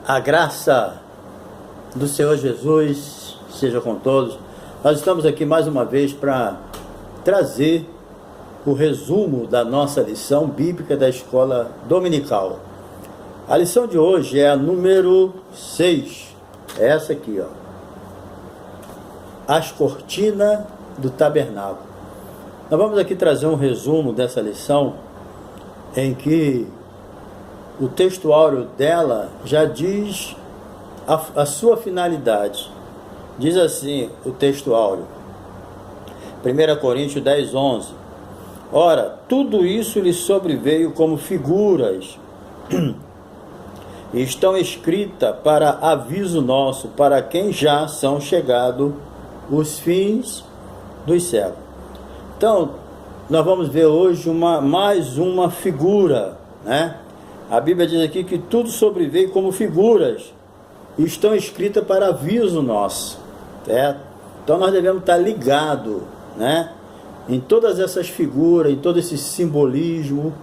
A graça do Senhor Jesus seja com todos. Nós estamos aqui mais uma vez para trazer o resumo da nossa lição bíblica da escola dominical. A lição de hoje é a número 6. É essa aqui, ó. As cortinas do tabernáculo. Nós vamos aqui trazer um resumo dessa lição, em que o textuário dela já diz a sua finalidade. Diz assim o textuário, 1 Coríntios 10, 11. Ora, tudo isso lhe sobreveio como figuras, e estão escritas para aviso nosso, para quem já são chegados os fins dos séculos. Então, nós vamos ver hoje mais uma figura, né? A Bíblia diz aqui que tudo sobreveio como figuras, e estão escritas para aviso nosso, certo? Então nós devemos estar ligados, né, em todas essas figuras, em todo esse simbolismo,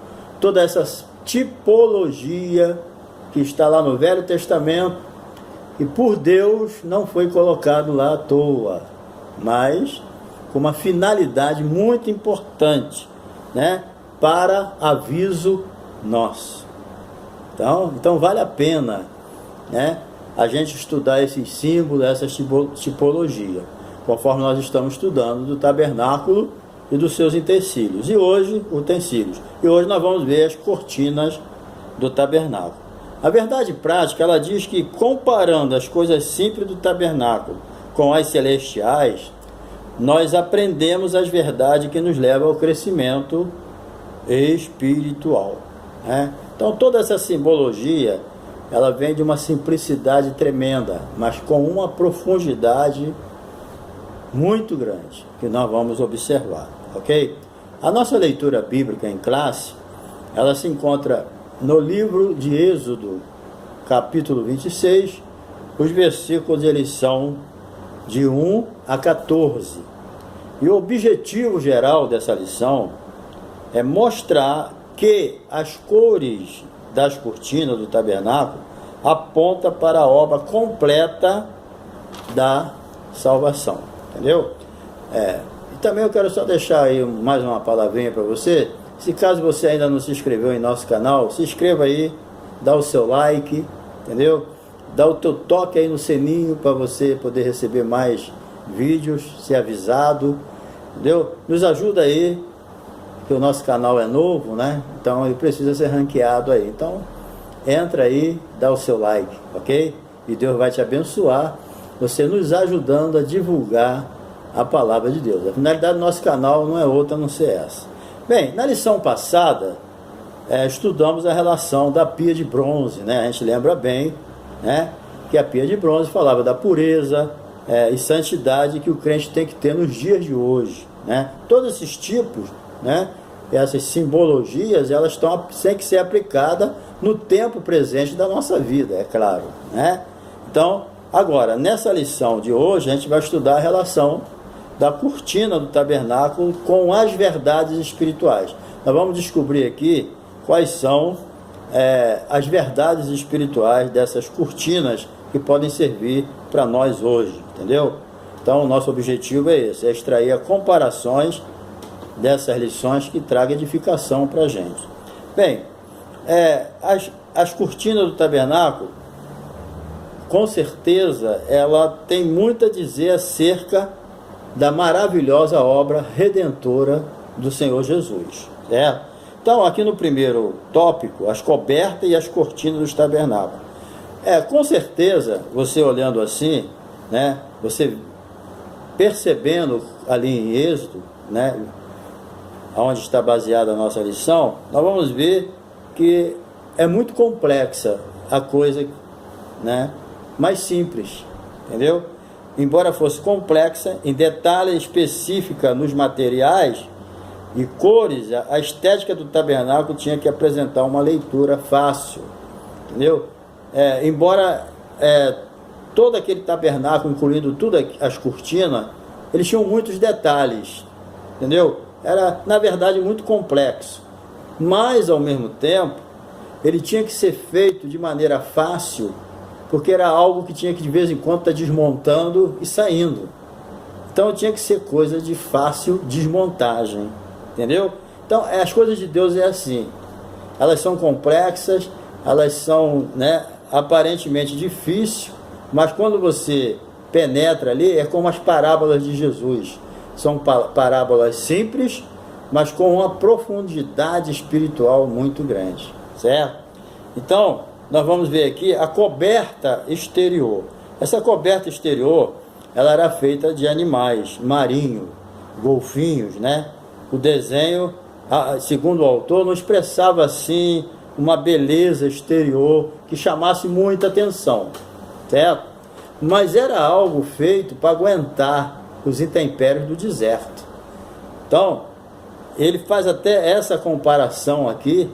toda essa tipologia que está lá no Velho Testamento, e por Deus não foi colocado lá à toa, mas com uma finalidade muito importante, né, para aviso nosso. Então vale a pena, né, a gente estudar esses símbolos, essa tipologia, conforme nós estamos estudando do tabernáculo e dos seus utensílios. E hoje nós vamos ver as cortinas do tabernáculo. A verdade prática, ela diz que, comparando as coisas simples do tabernáculo com as celestiais, nós aprendemos as verdades que nos levam ao crescimento espiritual, né? Então toda essa simbologia, ela vem de uma simplicidade tremenda, mas com uma profundidade muito grande, que nós vamos observar, ok? A nossa leitura bíblica em classe, ela se encontra no livro de Êxodo, capítulo 26, os versículos eles são de 1 a 14. E o objetivo geral dessa lição é mostrar que as cores das cortinas do tabernáculo aponta para a obra completa da salvação, entendeu? E também eu quero só deixar aí mais uma palavrinha para você. Se caso você ainda não se inscreveu em nosso canal, se inscreva aí, dá o seu like, entendeu? Dá o teu toque aí no sininho para você poder receber mais vídeos, ser avisado, entendeu? Nos ajuda aí, que o nosso canal é novo, né? Então ele precisa ser ranqueado aí. Então entra aí, dá o seu like, ok? E Deus vai te abençoar, você nos ajudando a divulgar a palavra de Deus. A finalidade do nosso canal não é outra a não ser essa. Bem, na lição passada estudamos a relação da pia de bronze, né? A gente lembra bem, né, que a pia de bronze falava da pureza e santidade que o crente tem que ter nos dias de hoje, né? Todos esses tipos, né, essas simbologias, elas têm que ser aplicadas no tempo presente da nossa vida, é claro, né? Então, agora, nessa lição de hoje, a gente vai estudar a relação da cortina do tabernáculo com as verdades espirituais. Nós vamos descobrir aqui quais são as verdades espirituais dessas cortinas que podem servir para nós hoje, entendeu? Então, o nosso objetivo é esse, é extrair comparações dessas lições que tragam edificação para a gente. Bem, as cortinas do tabernáculo, com certeza, ela tem muito a dizer acerca da maravilhosa obra redentora do Senhor Jesus, certo? Então, aqui no primeiro tópico, as cobertas e as cortinas dos tabernáculos. Com certeza, você olhando assim, né, você percebendo ali em Êxodo, né, onde está baseada a nossa lição, nós vamos ver que é muito complexa a coisa, né, mais simples, entendeu? Embora fosse complexa, em detalhe específica nos materiais e cores, a estética do tabernáculo tinha que apresentar uma leitura fácil, entendeu? Embora todo aquele tabernáculo, incluindo todas as cortinas, eles tinham muitos detalhes, entendeu? Era, na verdade, muito complexo, mas, ao mesmo tempo, ele tinha que ser feito de maneira fácil porque era algo que tinha que de vez em quando estar desmontando e saindo. Então tinha que ser coisa de fácil desmontagem, entendeu? Então as coisas de Deus é assim, elas são complexas, elas são, né, aparentemente difíceis, mas quando você penetra ali, é como as parábolas de Jesus, são parábolas simples, mas com uma profundidade espiritual muito grande, certo? Então nós vamos ver aqui a coberta exterior. Essa coberta exterior, ela era feita de animais marinhos, golfinhos, né? O desenho, segundo o autor, não expressava assim uma beleza exterior que chamasse muita atenção, certo? Mas era algo feito para aguentar os intempéries do deserto. Então, ele faz até essa comparação aqui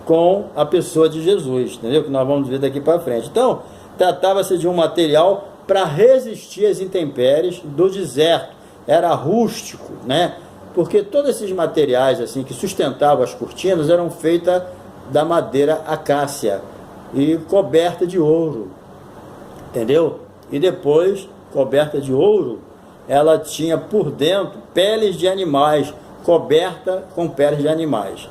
com a pessoa de Jesus, entendeu? Que nós vamos ver daqui para frente. Então, tratava-se de um material para resistir às intempéries do deserto. Era rústico, né? Porque todos esses materiais assim que sustentavam as cortinas eram feitas da madeira acácia e coberta de ouro, entendeu? E depois, coberta de ouro, ela tinha por dentro peles de animais, coberta com peles de animais.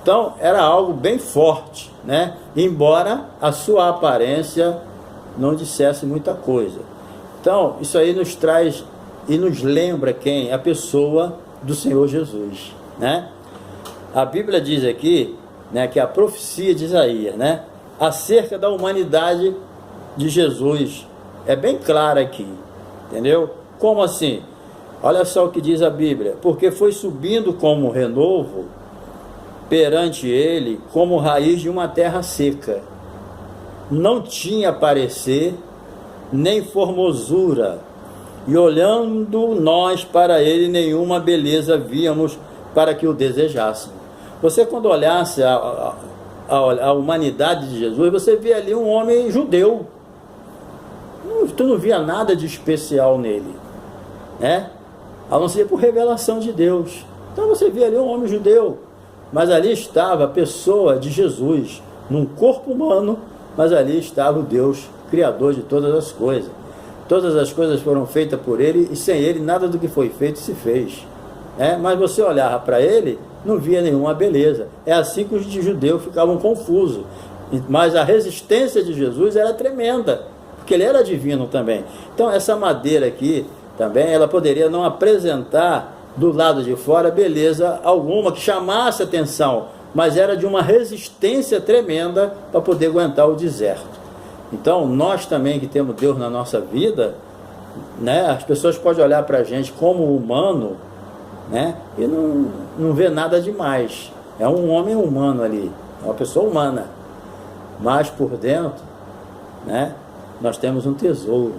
Então era algo bem forte, né? Embora a sua aparência não dissesse muita coisa. Então isso aí nos traz e nos lembra quem? A pessoa do Senhor Jesus, né? A Bíblia diz aqui, né, que a profecia de Isaías, né, acerca da humanidade de Jesus é bem clara aqui, entendeu? Como assim? Olha só o que diz a Bíblia: porque foi subindo como renovo perante ele, como raiz de uma terra seca, não tinha parecer nem formosura, e olhando nós para ele, nenhuma beleza víamos para que o desejássemos. Você, quando olhasse a humanidade de Jesus, você via ali um homem judeu. Tu não via nada de especial nele, né? A não ser por revelação de Deus. Então você via ali um homem judeu, mas ali estava a pessoa de Jesus, num corpo humano, mas ali estava o Deus, Criador de todas as coisas. Todas as coisas foram feitas por ele, e sem ele nada do que foi feito se fez, né? Mas você olhava para ele, não via nenhuma beleza. É assim que os judeus ficavam confusos. Mas a resistência de Jesus era tremenda, porque ele era divino também. Então essa madeira aqui também, ela poderia não apresentar do lado de fora beleza alguma que chamasse atenção, mas era de uma resistência tremenda para poder aguentar o deserto. Então nós também que temos Deus na nossa vida, né, as pessoas podem olhar para a gente como humano, né, e não vê nada demais. É um homem humano ali, é uma pessoa humana, mas por dentro, né, nós temos um tesouro,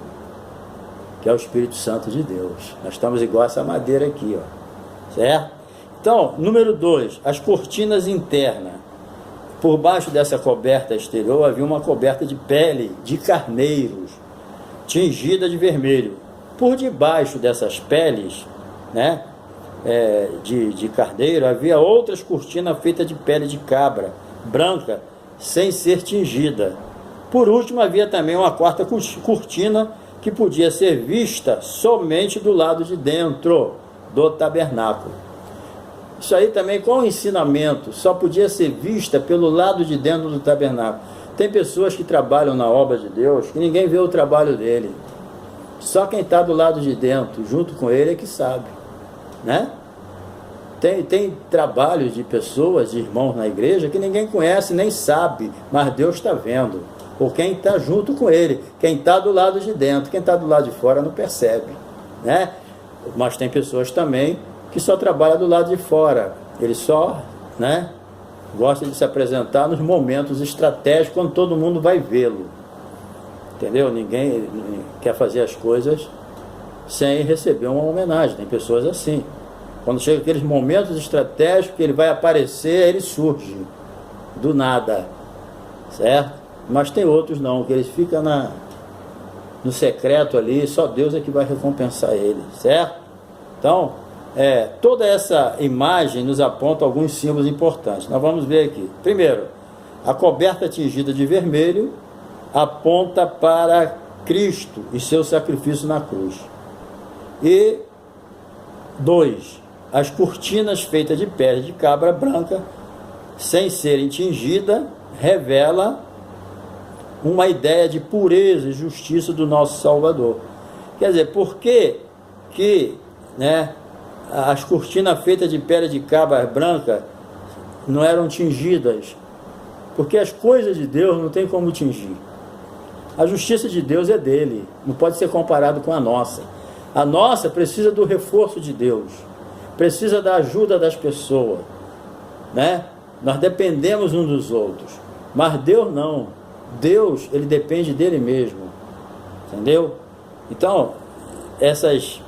que é o Espírito Santo de Deus. Nós estamos igual a essa madeira aqui, ó, certo? Então, número 2, as cortinas internas. Por baixo dessa coberta exterior havia uma coberta de pele de carneiros, tingida de vermelho. Por debaixo dessas peles, né, de carneiro, havia outras cortinas feitas de pele de cabra, branca, sem ser tingida. Por último, havia também uma quarta cortina que podia ser vista somente do lado de dentro do tabernáculo. Isso aí também, com o ensinamento, só podia ser vista pelo lado de dentro do tabernáculo. Tem pessoas que trabalham na obra de Deus que ninguém vê o trabalho dele. Só quem está do lado de dentro, junto com ele, é que sabe, né? Tem trabalhos de pessoas, de irmãos na igreja, que ninguém conhece nem sabe, mas Deus está vendo. Ou quem está junto com ele, quem está do lado de dentro, quem está do lado de fora não percebe, né? Mas tem pessoas também que só trabalham do lado de fora. Ele só, né, gosta de se apresentar nos momentos estratégicos, quando todo mundo vai vê-lo, entendeu? Ninguém quer fazer as coisas sem receber uma homenagem. Tem pessoas assim. Quando chega aqueles momentos estratégicos que ele vai aparecer, ele surge do nada, certo? Mas tem outros não, que eles ficam no secreto ali, só Deus é que vai recompensar ele, certo? Então, toda essa imagem nos aponta alguns símbolos importantes. Nós vamos ver aqui. Primeiro, a coberta tingida de vermelho, aponta para Cristo e seu sacrifício na cruz. E 2. As cortinas feitas de pele de cabra branca, sem serem tingidas, revela uma ideia de pureza e justiça do nosso Salvador. Quer dizer, por que as cortinas feitas de pele de cabra branca não eram tingidas? Porque as coisas de Deus não tem como tingir. A justiça de Deus é dele, não pode ser comparado com a nossa. A nossa precisa do reforço de Deus, precisa da ajuda das pessoas, né? Nós dependemos uns dos outros, mas Deus não. Deus, ele depende dele mesmo, entendeu? Então, essas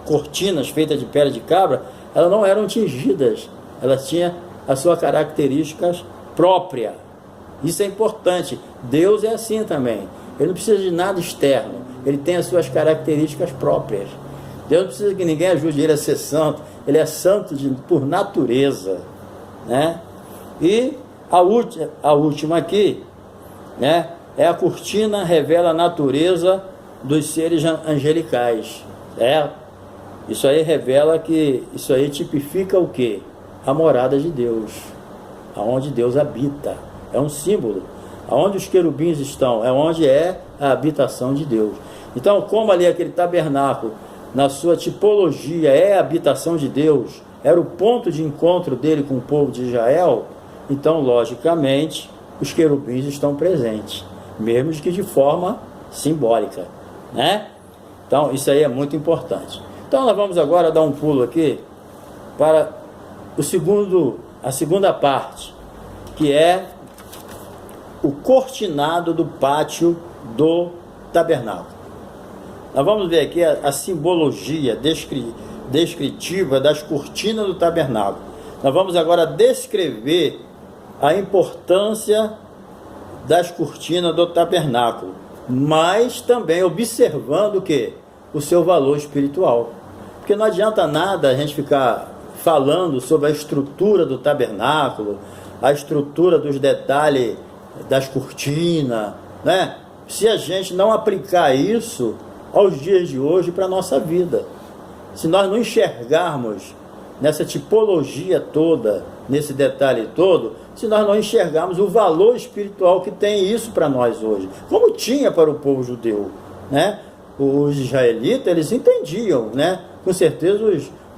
cortinas feitas de pele de cabra, elas não eram tingidas, elas tinham as suas características próprias. Isso é importante. Deus é assim também. Ele não precisa de nada externo, ele tem as suas características próprias. Deus não precisa que ninguém ajude ele a ser santo, ele é santo por natureza, né? E a última aqui, né, é a cortina revela a natureza dos seres angelicais, certo? Isso aí revela que, isso aí tipifica o quê? A morada de Deus, aonde Deus habita, é um símbolo. Aonde os querubins estão, é onde é a habitação de Deus. Então, como ali aquele tabernáculo, na sua tipologia, é a habitação de Deus, era o ponto de encontro dele com o povo de Israel, então, logicamente, os querubins estão presentes, mesmo que de forma simbólica, né? Então, isso aí é muito importante. Então, nós vamos agora dar um pulo aqui para a segunda parte, que é o cortinado do pátio do tabernáculo. Nós vamos ver aqui a simbologia descritiva das cortinas do tabernáculo. Nós vamos agora descrever a importância das cortinas do tabernáculo, mas também observando o quê? O seu valor espiritual. Porque não adianta nada a gente ficar falando sobre a estrutura do tabernáculo, a estrutura dos detalhes das cortinas, né? Se a gente não aplicar isso aos dias de hoje para a nossa vida, se nós não enxergarmos nessa tipologia toda, nesse detalhe todo, se nós não enxergarmos o valor espiritual que tem isso para nós hoje, como tinha para o povo judeu, né? Os israelitas, eles entendiam, né? Com certeza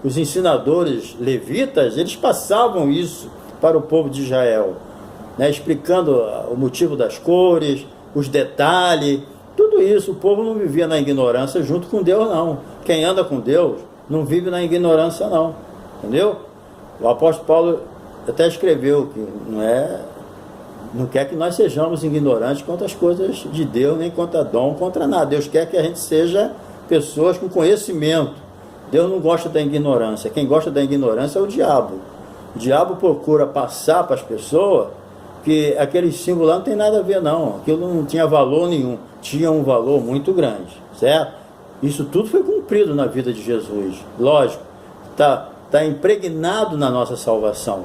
os ensinadores levitas, eles passavam isso para o povo de Israel, né? Explicando o motivo das cores, os detalhes, tudo isso. O povo não vivia na ignorância junto com Deus, não. Quem anda com Deus não vive na ignorância, não, entendeu? O apóstolo Paulo até escreveu que não quer que nós sejamos ignorantes contra as coisas de Deus, nem contra dom, contra nada. Deus quer que a gente seja pessoas com conhecimento. Deus não gosta da ignorância. Quem gosta da ignorância é o diabo. O diabo procura passar para as pessoas que aquele símbolo lá não tem nada a ver, não. Aquilo não tinha valor nenhum. Tinha um valor muito grande, certo? Isso tudo foi cumprido na vida de Jesus. Lógico, está impregnado na nossa salvação.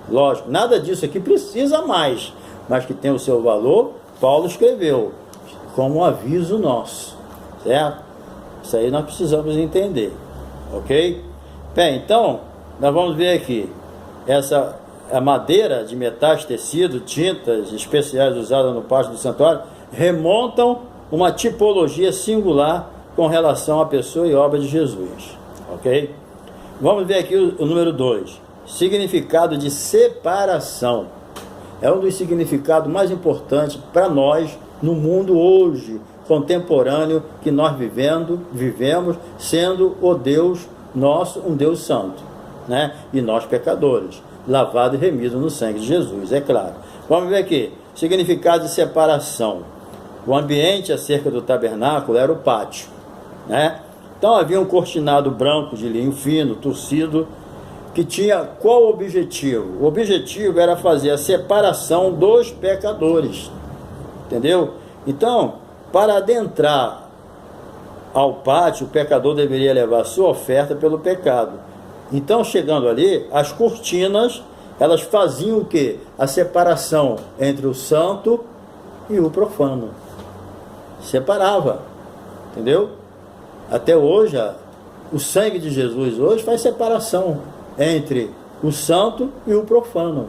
Lógico, nada disso aqui precisa mais, mas que tem o seu valor, Paulo escreveu como um aviso nosso, certo? Isso aí nós precisamos entender, ok? Bem, então, nós vamos ver aqui, a madeira de metais, tecido, tintas especiais usadas no pátio do santuário, remontam uma tipologia singular com relação à pessoa e obra de Jesus, ok? Vamos ver aqui o número 2, significado de separação. É um dos significados mais importantes para nós no mundo hoje, contemporâneo, que nós vivemos, sendo o Deus nosso um Deus santo, né? E nós pecadores, lavado e remido no sangue de Jesus, é claro. Vamos ver aqui, significado de separação. O ambiente acerca do tabernáculo era o pátio, né? Então havia um cortinado branco de linho fino, torcido, que tinha qual objetivo? O objetivo era fazer a separação dos pecadores, entendeu? Então, para adentrar ao pátio, o pecador deveria levar sua oferta pelo pecado. Então, chegando ali, as cortinas, elas faziam o quê? A separação entre o santo e o profano. separava, entendeu? Até hoje, o sangue de Jesus hoje faz separação entre o santo e o profano.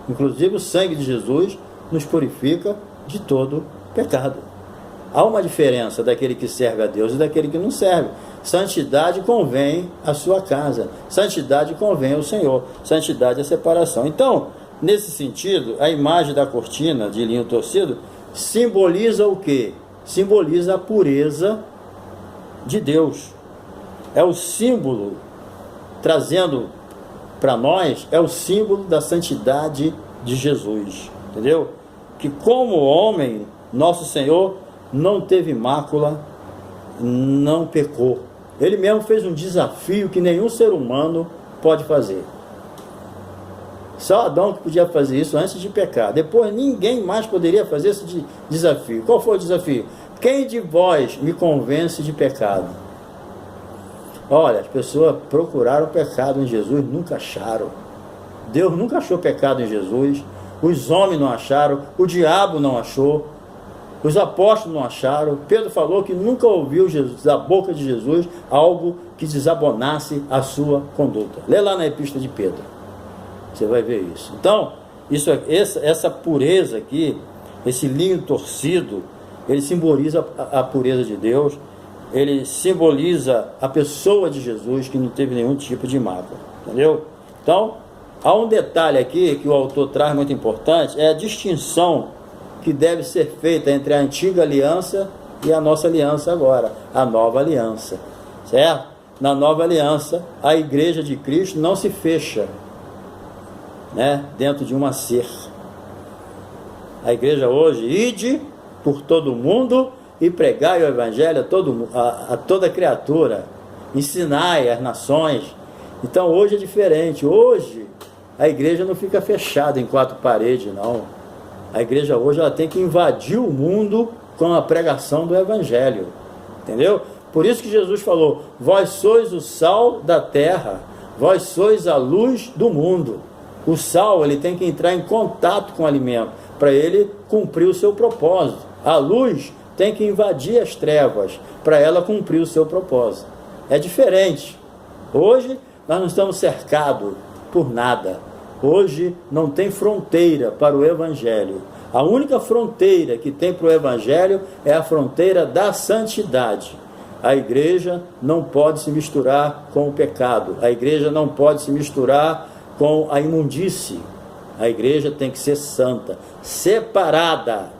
Inclusive o sangue de Jesus nos purifica de todo pecado. Há uma diferença daquele que serve a Deus e daquele que não serve. Santidade convém à sua casa, santidade convém ao Senhor, santidade é separação. Então, nesse sentido, a imagem da cortina de linho torcido simboliza o quê? Simboliza a pureza de Deus. É o símbolo, trazendo para nós, é o símbolo da santidade de Jesus, entendeu? Que como homem, nosso Senhor não teve mácula, não pecou. Ele mesmo fez um desafio que nenhum ser humano pode fazer. Só Adão que podia fazer isso antes de pecar. Depois ninguém mais poderia fazer esse desafio. Qual foi o desafio? Quem de vós me convence de pecado? Olha, as pessoas procuraram pecado em Jesus, nunca acharam. Deus nunca achou pecado em Jesus. Os homens não acharam, o diabo não achou, os apóstolos não acharam. Pedro falou que nunca ouviu da boca de Jesus algo que desabonasse a sua conduta. Lê lá na epístola de Pedro, você vai ver isso. Então, essa pureza aqui, esse linho torcido, ele simboliza a pureza de Deus, ele simboliza a pessoa de Jesus, que não teve nenhum tipo de mácula, entendeu? Então, há um detalhe aqui que o autor traz muito importante, é a distinção que deve ser feita entre a antiga aliança e a nossa aliança agora, a nova aliança, certo? Na nova aliança, a igreja de Cristo não se fecha, né, dentro de uma cerca. A igreja hoje, ide por todo o mundo e pregai o evangelho a toda criatura, ensinai as nações. Então hoje é diferente. Hoje a igreja não fica fechada em quatro paredes, não. A igreja hoje ela tem que invadir o mundo com a pregação do evangelho, entendeu? Por isso que Jesus falou: vós sois o sal da terra, vós sois a luz do mundo. O sal, ele tem que entrar em contato com o alimento para ele cumprir o seu propósito. A luz tem que invadir as trevas para ela cumprir o seu propósito. É diferente. Hoje nós não estamos cercados por nada. Hoje não tem fronteira para o evangelho. A única fronteira que tem para o evangelho é a fronteira da santidade. A igreja não pode se misturar com o pecado. A igreja não pode se misturar com a imundície. A igreja tem que ser santa, separada,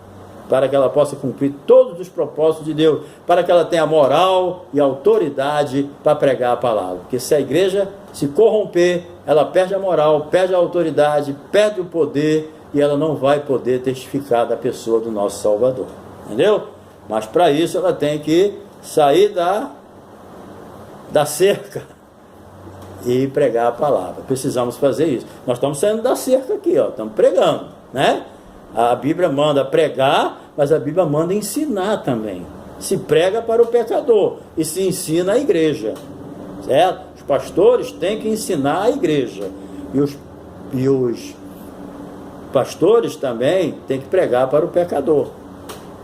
para que ela possa cumprir todos os propósitos de Deus, para que ela tenha moral e autoridade para pregar a palavra. Porque se a igreja se corromper, ela perde a moral, perde a autoridade, perde o poder, e ela não vai poder testificar da pessoa do nosso Salvador, entendeu? Mas para isso ela tem que sair da cerca e pregar a palavra. Precisamos fazer isso. Nós estamos saindo da cerca aqui, ó, estamos pregando, né? A Bíblia manda pregar, mas a Bíblia manda ensinar também. Se prega para o pecador e se ensina a igreja, certo? Os pastores têm que ensinar a igreja, e os pastores também têm que pregar para o pecador.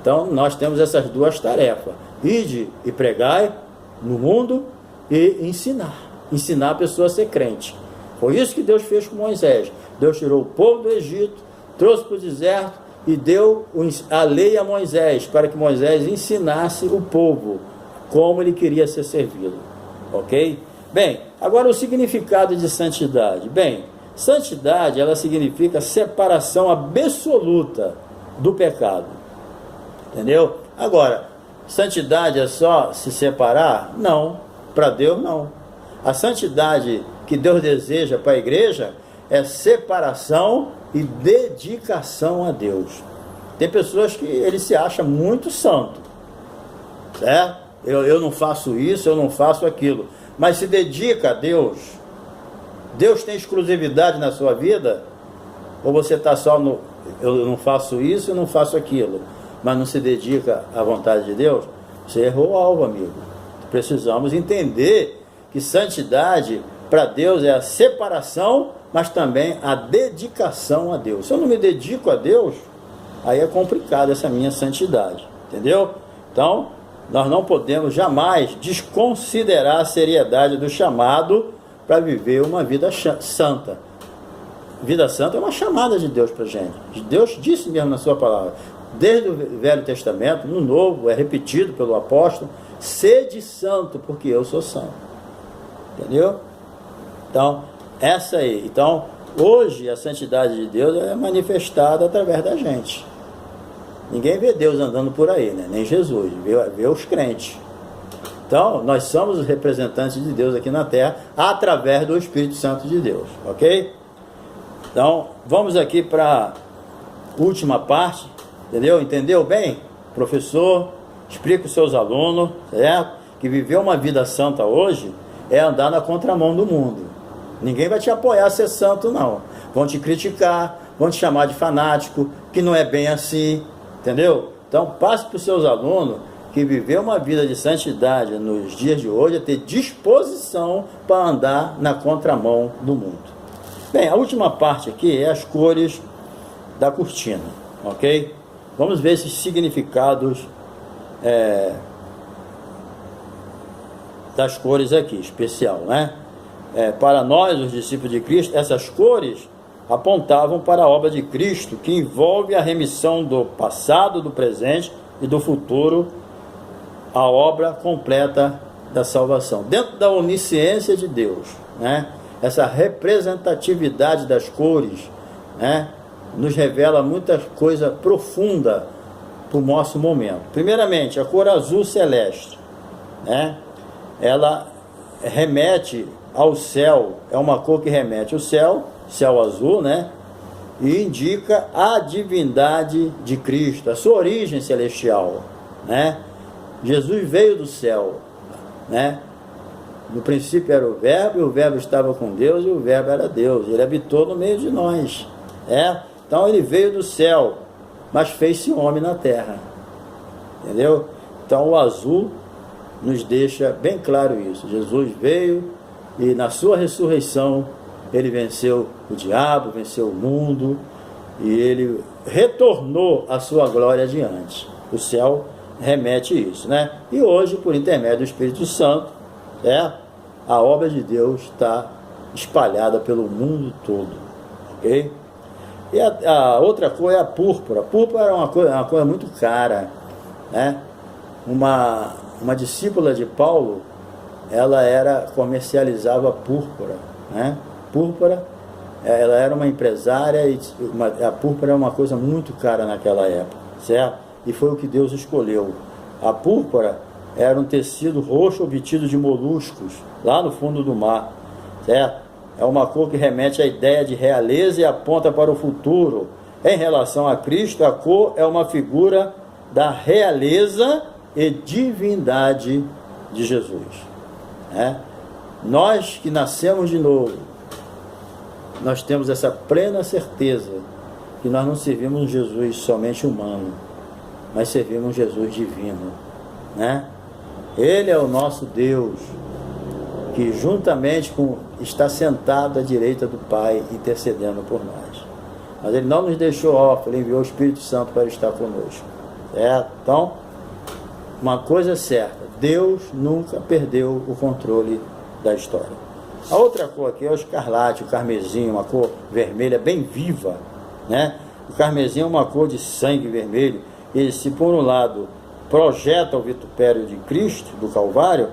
Então nós temos essas duas tarefas: ide e pregai no mundo e ensinar a pessoa a ser crente. Foi isso que Deus fez com Moisés. Deus tirou o povo do Egito, trouxe para o deserto e deu a lei a Moisés, para que Moisés ensinasse o povo como ele queria ser servido, ok? Bem, agora o significado de santidade. Bem, santidade, ela significa separação absoluta do pecado, entendeu? Agora, santidade é só se separar? Não, para Deus não. A santidade que Deus deseja para a igreja é separação e dedicação a Deus. Tem pessoas que ele se acha muito santo, certo? Eu não faço isso, eu não faço aquilo, mas se dedica a Deus. Deus tem exclusividade na sua vida? Ou você está só no eu não faço isso, eu não faço aquilo, mas não se dedica à vontade de Deus? Você errou o alvo, amigo. Precisamos entender que santidade para Deus é a separação, mas também a dedicação a Deus. Se eu não me dedico a Deus, aí é complicado essa minha santidade, entendeu? Então, nós não podemos jamais desconsiderar a seriedade do chamado para viver uma vida santa. Vida santa é uma chamada de Deus para a gente. Deus disse mesmo na sua palavra, desde o Velho Testamento, no Novo, é repetido pelo apóstolo, sede santo, porque eu sou santo. Entendeu? Então, essa aí. Então, hoje a santidade de Deus é manifestada através da gente. Ninguém vê Deus andando por aí, né? Nem Jesus, vê os crentes. Então, nós somos os representantes de Deus aqui na Terra, através do Espírito Santo de Deus, ok? Então, vamos aqui para a última parte, entendeu? Entendeu bem? Professor, explica os seus alunos, certo? Que viver uma vida santa hoje é andar na contramão do mundo. Ninguém vai te apoiar a ser santo, não. Vão te criticar, vão te chamar de fanático, que não é bem assim, entendeu? Então, passe para os seus alunos que viver uma vida de santidade nos dias de hoje é ter disposição para andar na contramão do mundo. Bem, a última parte aqui é as cores da cortina, ok? Vamos ver esses significados das cores aqui, especial, né? Para nós, os discípulos de Cristo, essas cores apontavam para a obra de Cristo, que envolve a remissão do passado, do presente e do futuro, a obra completa da salvação. Dentro da onisciência de Deus, né? Essa representatividade das cores, né? Nos revela muita coisa profunda para o nosso momento. Primeiramente, a cor azul celeste, né? Ela remete ao céu, é uma cor que remete ao céu azul, né? E indica a divindade de Cristo, a sua origem celestial, né? Jesus veio do céu, né? No princípio era o Verbo, e o Verbo estava com Deus, e o Verbo era Deus. Ele habitou no meio de nós. Então ele veio do céu, mas fez-se homem na terra. Entendeu? Então o azul nos deixa bem claro isso. Jesus veio e na sua ressurreição ele venceu o diabo, venceu o mundo, e ele retornou a sua glória adiante. O céu remete isso, né? E hoje, por intermédio do Espírito Santo, a obra de Deus está espalhada pelo mundo todo, ok? E a outra cor é a púrpura. A púrpura era uma coisa muito cara, né? Uma discípula de Paulo, ela comercializava púrpura, né? Púrpura, ela era uma empresária, e a púrpura era uma coisa muito cara naquela época, certo? E foi o que Deus escolheu. A púrpura era um tecido roxo obtido de moluscos, lá no fundo do mar, certo? É uma cor que remete à ideia de realeza e aponta para o futuro. Em relação a Cristo, a cor é uma figura da realeza e divindade de Jesus, né? Nós que nascemos de novo, nós temos essa plena certeza que nós não servimos um Jesus somente humano, mas servimos um Jesus divino, né? Ele é o nosso Deus, que juntamente está sentado à direita do Pai, intercedendo por nós. Mas ele não nos deixou órfãos, ele enviou o Espírito Santo para estar conosco, certo? Então, uma coisa é certa, Deus nunca perdeu o controle da história. A outra cor aqui é o escarlate, o carmesim, uma cor vermelha bem viva, né? O carmesim é uma cor de sangue vermelho, e se por um lado projeta o vitupério de Cristo, do Calvário,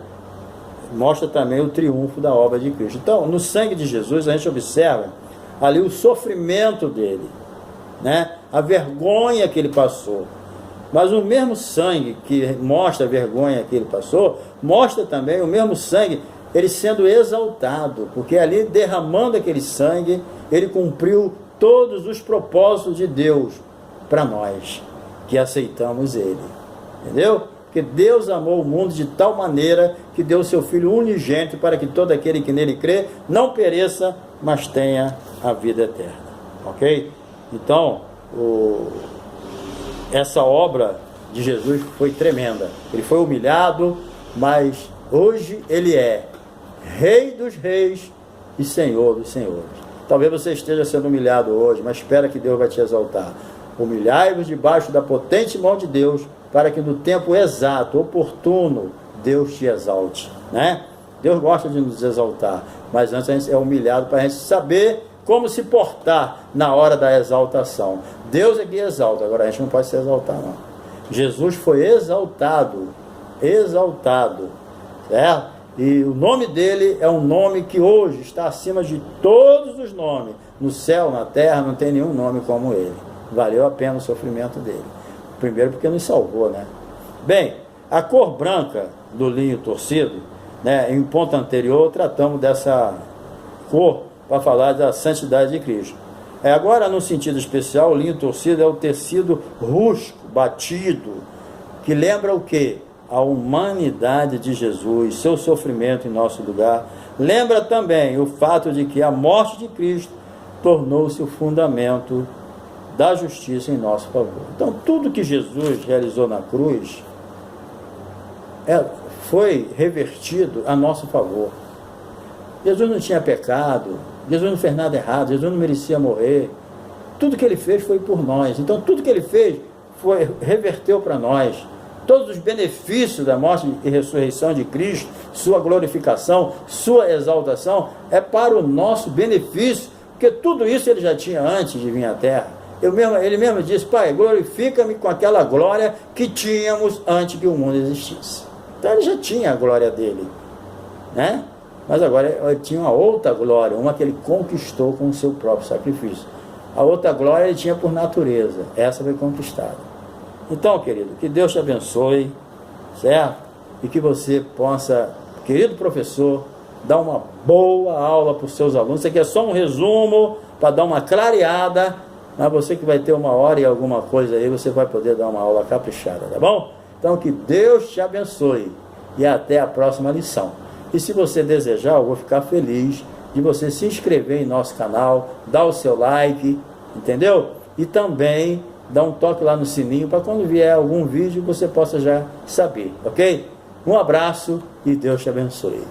mostra também o triunfo da obra de Cristo. Então, no sangue de Jesus, a gente observa ali o sofrimento dele, né? A vergonha que ele passou. Mas o mesmo sangue que mostra a vergonha que ele passou, mostra também o mesmo sangue, ele sendo exaltado, porque ali, derramando aquele sangue, ele cumpriu todos os propósitos de Deus para nós, que aceitamos ele. Entendeu? Porque Deus amou o mundo de tal maneira que deu o seu Filho unigênito para que todo aquele que nele crê não pereça, mas tenha a vida eterna. Ok? Então, essa obra de Jesus foi tremenda. Ele foi humilhado, mas hoje ele é Rei dos reis e Senhor dos senhores. Talvez você esteja sendo humilhado hoje, mas espera que Deus vai te exaltar. Humilhai-vos debaixo da potente mão de Deus, para que no tempo exato, oportuno, Deus te exalte, né? Deus gosta de nos exaltar, mas antes a gente é humilhado para a gente saber como se portar na hora da exaltação. Deus é que exalta, agora a gente não pode se exaltar não. Jesus foi exaltado, certo? E o nome dele é um nome que hoje está acima de todos os nomes. No céu, na terra, não tem nenhum nome como ele. Valeu a pena o sofrimento dele. Primeiro porque nos salvou, né? Bem, a cor branca do linho torcido, né, em ponto anterior tratamos dessa cor para falar da santidade de Cristo. Agora, no sentido especial, o linho torcido é o tecido rústico, batido, que lembra o quê? A humanidade de Jesus, seu sofrimento em nosso lugar. Lembra também o fato de que a morte de Cristo tornou-se o fundamento da justiça em nosso favor. Então, tudo que Jesus realizou na cruz foi revertido a nosso favor. Jesus não tinha pecado, Jesus não fez nada errado, Jesus não merecia morrer. Tudo que ele fez foi por nós. Então, tudo que ele fez reverteu para nós. Todos os benefícios da morte e ressurreição de Cristo, sua glorificação, sua exaltação, é para o nosso benefício, porque tudo isso ele já tinha antes de vir à terra. Ele mesmo disse: Pai, glorifica-me com aquela glória que tínhamos antes que o mundo existisse. Então ele já tinha a glória dele, né? Mas agora ele tinha uma outra glória, uma que ele conquistou com o seu próprio sacrifício. A outra glória ele tinha por natureza, essa foi conquistada. Então, querido, que Deus te abençoe, certo? E que você possa, querido professor, dar uma boa aula para os seus alunos. Isso aqui é só um resumo para dar uma clareada, mas você que vai ter 1 hora e alguma coisa aí, você vai poder dar uma aula caprichada, tá bom? Então, que Deus te abençoe e até a próxima lição. E se você desejar, eu vou ficar feliz de você se inscrever em nosso canal, dar o seu like, entendeu? E também dar um toque lá no sininho para quando vier algum vídeo você possa já saber, ok? Um abraço e Deus te abençoe.